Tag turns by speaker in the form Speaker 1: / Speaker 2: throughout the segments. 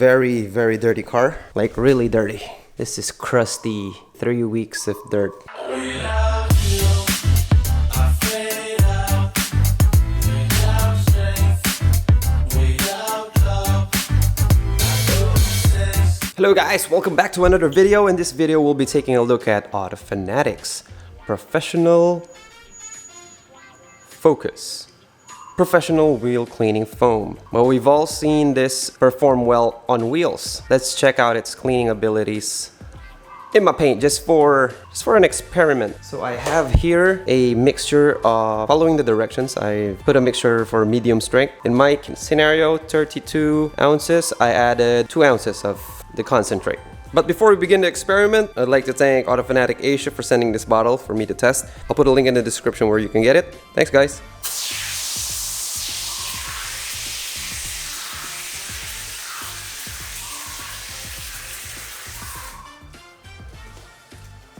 Speaker 1: very, very dirty car. Like really dirty. This is crusty. 3 weeks of dirt. Hello guys, welcome back to another video. In this video we'll be taking a look at Fanatic's professional wheel cleaning foam. Well, we've all seen this perform well on wheels. Let's check out its cleaning abilities in my paint just for an experiment. So I have here a mixture of, following the directions, I put a mixture for medium strength. In my scenario, 32 ounces, I added 2 ounces of the concentrate. But before we begin the experiment, I'd like to thank Fanatic Asia for sending this bottle for me to test. I'll put a link in the description where you can get it. Thanks guys.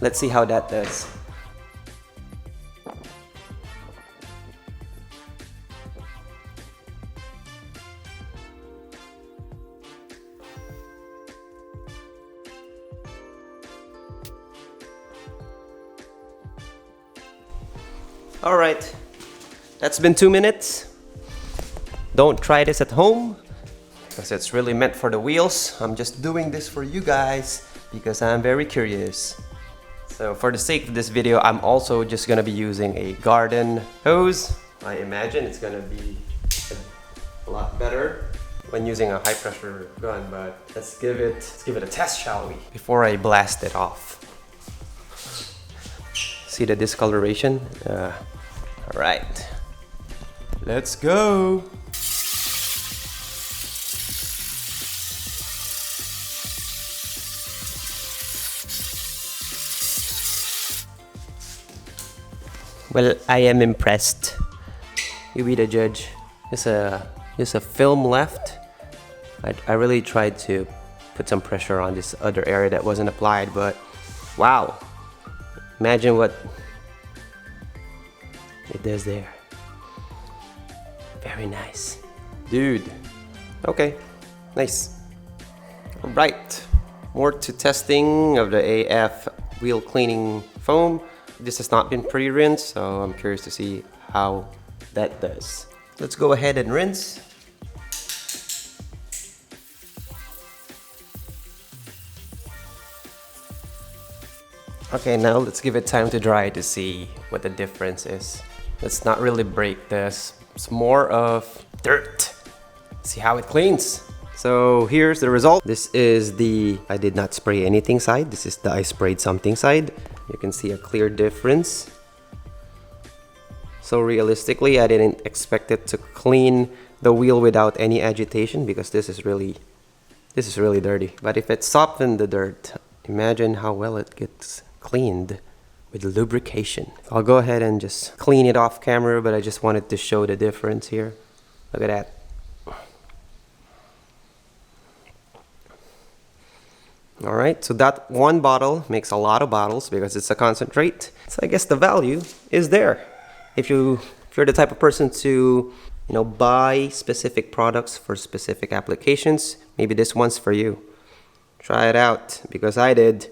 Speaker 1: Let's see how that does. All right, that's been 2 minutes. Don't try this at home because it's really meant for the wheels. I'm just doing this for you guys because I'm very curious. So for the sake of this video, I'm also just gonna be using a garden hose. I imagine it's gonna be a lot better when using a high pressure gun, but let's give it a test, shall we? Before I blast it off. See the discoloration? All right, let's go. Well, I am impressed. You be the judge. Just a film left. I really tried to put some pressure on this other area that wasn't applied, but wow. Imagine what it does there. Very nice. Dude. Okay, nice. All right, more to testing of the AF wheel cleaning foam. This has not been pre-rinsed, so I'm curious to see how that does. Let's go ahead and rinse. Okay, now let's give it time to dry to see what the difference is. Let's not really break this. It's more of dirt. See how it cleans. So here's the result. This is the I did not spray anything side. This is the I sprayed something side. You can see a clear difference. So realistically, I didn't expect it to clean the wheel without any agitation because this is really dirty. But if it softened the dirt, imagine how well it gets cleaned with lubrication. I'll go ahead and just clean it off camera, but I just wanted to show the difference here. Look at that. All right, so that one bottle makes a lot of bottles because it's a concentrate. So I guess the value is there. If you're the type of person to, buy specific products for specific applications, maybe this one's for you. Try it out because I did.